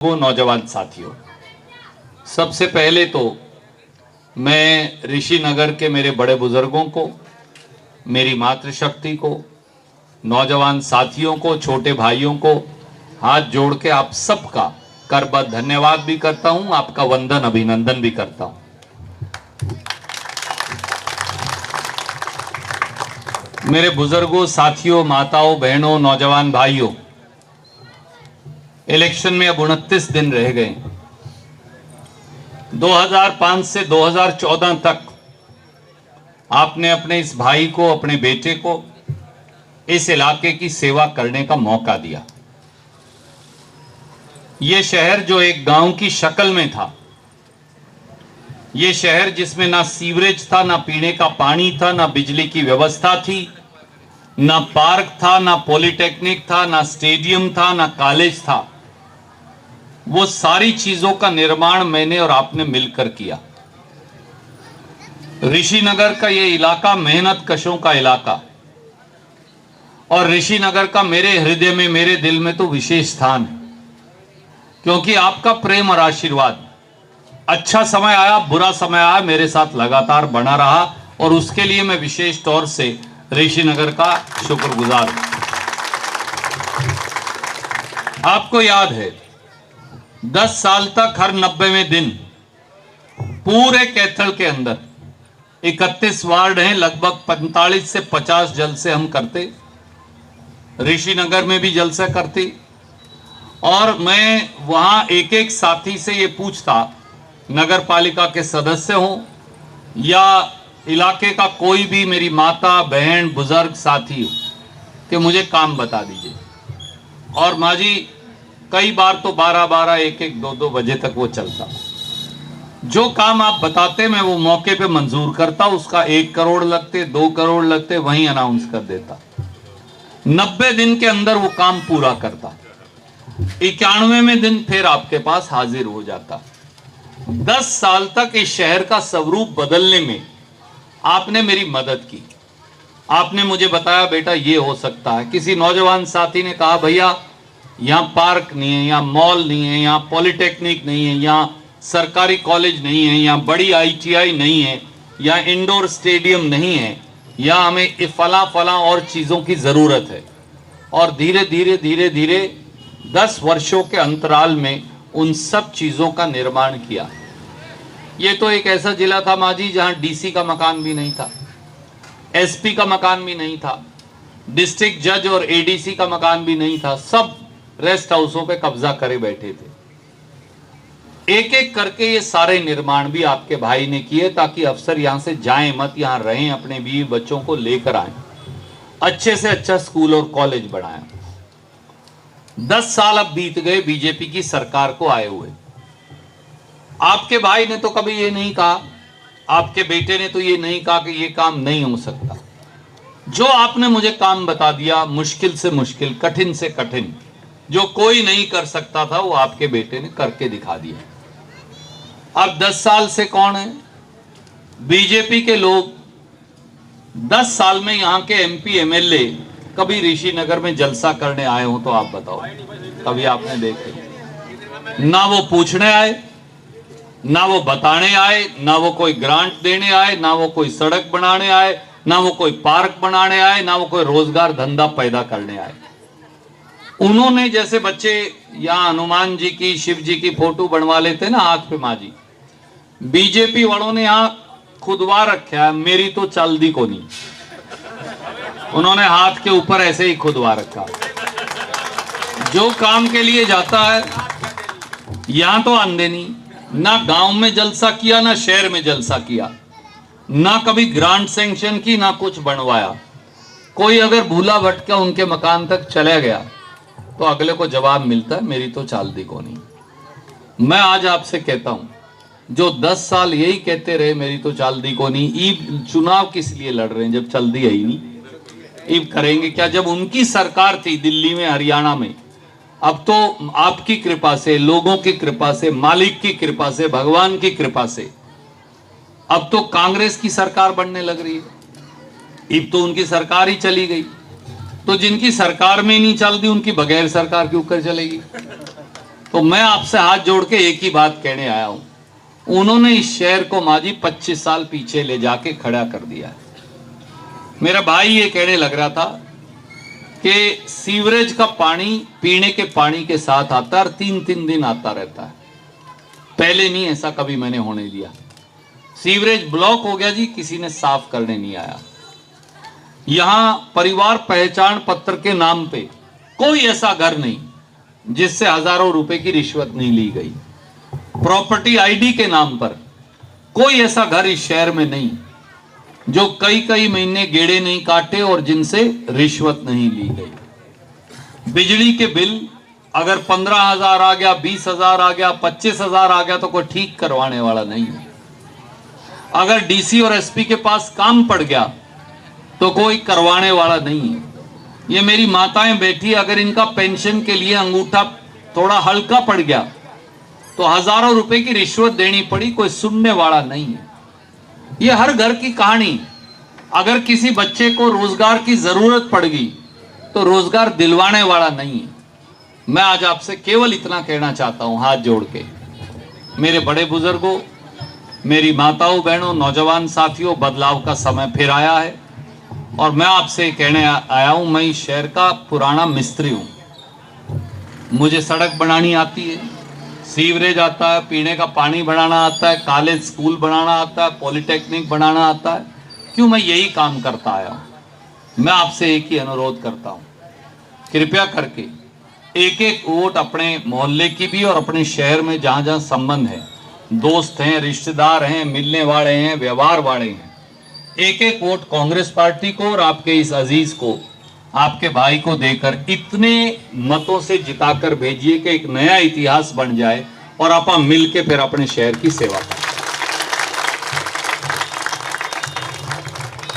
वो नौजवान साथियों, सबसे पहले तो मैं ऋषिनगर के मेरे बड़े बुजुर्गों को, मेरी मातृशक्ति को, नौजवान साथियों को, छोटे भाइयों को हाथ जोड़ के आप सबका करबद्ध धन्यवाद भी करता हूं, आपका वंदन अभिनंदन भी करता हूं। मेरे बुजुर्गों, साथियों, माताओं, बहनों, नौजवान भाइयों, इलेक्शन में अब 29 दिन रह गए। 2005 से 2014 तक आपने अपने इस भाई को, अपने बेटे को इस इलाके की सेवा करने का मौका दिया। ये शहर जो एक गांव की शक्ल में था, ये शहर जिसमें ना सीवरेज था, ना पीने का पानी था, ना बिजली की व्यवस्था थी, ना पार्क था, ना पॉलिटेक्निक था, ना स्टेडियम था, ना कॉलेज था, वो सारी चीजों का निर्माण मैंने और आपने मिलकर किया। ऋषिनगर का ये इलाका मेहनत कशों का इलाका, और ऋषिनगर का मेरे हृदय में, मेरे दिल में तो विशेष स्थान है, क्योंकि आपका प्रेम और आशीर्वाद, अच्छा समय आया, बुरा समय आया, मेरे साथ लगातार बना रहा, और उसके लिए मैं विशेष तौर से ऋषिनगर का शुक्रगुजार हूं। आपको याद है 10 साल तक हर 90वें दिन पूरे कैथल के अंदर 31 वार्ड हैं, लगभग 45 से 50 जलसे हम करते, ऋषिनगर में भी जलसा करते, और मैं वहां एक एक साथी से ये पूछता, नगर पालिका के सदस्य हों या इलाके का कोई भी मेरी माता, बहन, बुजुर्ग साथी हो, कि मुझे काम बता दीजिए। और माँ जी कई बार तो 12-12, 1-1, 2-2 बजे तक वो चलता। जो काम आप बताते मैं वो मौके पे मंजूर करता, उसका 1 करोड़ लगते, 2 करोड़ लगते, वहीं अनाउंस कर देता। 90 दिन के अंदर वो काम पूरा करता, 91वें दिन फिर आपके पास हाजिर हो जाता। 10 साल तक इस शहर का स्वरूप बदलने में आपने मेरी मदद की। आपने मुझे बताया, बेटा ये हो सकता है। किसी नौजवान साथी ने कहा, भैया यहाँ पार्क नहीं है, यहाँ मॉल नहीं है, यहाँ पॉलिटेक्निक नहीं है, यहाँ सरकारी कॉलेज नहीं है, यहाँ बड़ी ITI नहीं है, यहाँ इंडोर स्टेडियम नहीं है, यहाँ हमें फला फला और चीज़ों की ज़रूरत है। और धीरे धीरे धीरे धीरे 10 वर्षों के अंतराल में उन सब चीज़ों का निर्माण किया। ये तो एक ऐसा जिला था माँ जी जहाँ DC का मकान भी नहीं था, SP का मकान भी नहीं था, डिस्ट्रिक्ट जज और ADC का मकान भी नहीं था, सब रेस्ट हाउसों पे कब्जा करे बैठे थे। एक एक करके ये सारे निर्माण भी आपके भाई ने किए, ताकि अफसर यहां से जाएं मत, यहां रहें, अपने बीवी बच्चों को लेकर आए, अच्छे से अच्छा स्कूल और कॉलेज बनाया। 10 साल अब बीत गए बीजेपी की सरकार को आए हुए। आपके भाई ने तो कभी ये नहीं कहा, आपके बेटे ने तो ये नहीं कहा कि ये काम नहीं हो सकता। जो आपने मुझे काम बता दिया, मुश्किल से मुश्किल, कठिन से कठिन, जो कोई नहीं कर सकता था, वो आपके बेटे ने करके दिखा दिया। अब 10 साल से कौन है? बीजेपी के लोग 10 साल में यहाँ के MP MLA कभी ऋषिनगर में जलसा करने आए हो तो आप बताओ, कभी आपने देखे? ना वो पूछने आए, ना वो बताने आए, ना वो कोई ग्रांट देने आए, ना वो कोई सड़क बनाने आए, ना वो कोई पार्क बनाने आए, ना वो कोई रोजगार धंधा पैदा करने आए। उन्होंने जैसे बच्चे यहाँ हनुमान जी की, शिव जी की फोटो बनवा लेते ना हाथ पे माँ जी, बीजेपी वालों ने यहाँ खुदवा रखा है, मेरी तो चलदी को नहीं, उन्होंने हाथ के ऊपर ऐसे ही खुदवा रखा। जो काम के लिए जाता है यहाँ तो आंदे नहीं, ना गांव में जलसा किया, ना शहर में जलसा किया, ना कभी ग्रांट सैंक्शन की, ना कुछ बनवाया। कोई अगर भूला भटका उनके मकान तक चला गया तो अगले को जवाब मिलता है, मेरी तो चालदी को नहीं। मैं आज आपसे कहता हूं, जो 10 साल यही कहते रहे मेरी तो चालदी को नहीं, ईब चुनाव किस लिए लड़ रहे हैं जब चलदी है ही नहीं? ईब करेंगे क्या? जब उनकी सरकार थी दिल्ली में, हरियाणा में, अब तो आपकी कृपा से, लोगों की कृपा से, मालिक की कृपा से, भगवान की कृपा से अब तो कांग्रेस की सरकार बनने लग रही है। ईब तो उनकी सरकार ही चली गई, तो जिनकी सरकार में नहीं चलती उनकी बगैर सरकार के ऊपर चलेगी। तो मैं आपसे हाथ जोड़ के एक ही बात कहने आया हूं, उन्होंने इस शहर को माजी 25 साल पीछे ले जाके खड़ा कर दिया है। मेरा भाई ये कहने लग रहा था कि सीवरेज का पानी पीने के पानी के साथ आता है और 3-3 दिन आता रहता है। पहले नहीं ऐसा कभी मैंने होने दिया। सीवरेज ब्लॉक हो गया जी, किसी ने साफ करने नहीं आया। यहां परिवार पहचान पत्र के नाम पे कोई ऐसा घर नहीं जिससे हजारों रुपए की रिश्वत नहीं ली गई। प्रॉपर्टी आईडी के नाम पर कोई ऐसा घर इस शहर में नहीं जो कई कई महीने गेड़े नहीं काटे और जिनसे रिश्वत नहीं ली गई। बिजली के बिल अगर 15,000 आ गया, 20,000 आ गया, 25,000 आ गया तो कोई ठीक करवाने वाला नहीं है। अगर डीसी और एसपी के पास काम पड़ गया तो कोई करवाने वाला नहीं है। ये मेरी माताएं बैठी, अगर इनका पेंशन के लिए अंगूठा थोड़ा हल्का पड़ गया तो हजारों रुपए की रिश्वत देनी पड़ी, कोई सुनने वाला नहीं है। ये हर घर की कहानी। अगर किसी बच्चे को रोजगार की जरूरत पड़ गई तो रोजगार दिलवाने वाला नहीं है। मैं आज आपसे केवल इतना कहना चाहता हूं, हाथ जोड़ के, मेरे बड़े बुजुर्गों, मेरी माताओं बहनों, नौजवान साथियों, बदलाव का समय फिर आया है और मैं आपसे कहने आया हूं, मैं इस शहर का पुराना मिस्त्री हूं। मुझे सड़क बनानी आती है, सीवरेज आता है, पीने का पानी बनाना आता है, कॉलेज स्कूल बनाना आता है, पॉलिटेक्निक बनाना आता है। क्यों? मैं यही काम करता आया हूं। मैं आपसे एक ही अनुरोध करता हूं, कृपया करके एक एक वोट अपने मोहल्ले की भी और अपने शहर में जहां जहां संबंध है, दोस्त हैं, रिश्तेदार हैं, मिलने वाले हैं, व्यवहार वाले हैं, एक एक वोट कांग्रेस पार्टी को और आपके इस अजीज को, आपके भाई को देकर इतने मतों से जिताकर भेजिए कि एक नया इतिहास बन जाए और आप मिलके फिर अपने शहर की सेवा करें।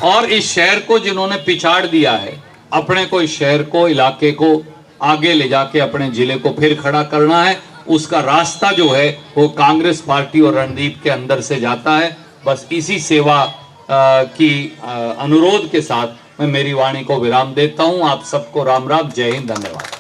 और इस शहर को जिन्होंने पिछाड़ दिया है, अपने को, इस शहर को, इलाके को आगे ले जाके अपने जिले को फिर खड़ा करना है। उसका रास्ता जो है वो कांग्रेस पार्टी और रणदीप के अंदर से जाता है। बस इसी सेवा की अनुरोध के साथ मैं मेरी वाणी को विराम देता हूं। आप सबको राम राम, जय हिंद, धन्यवाद।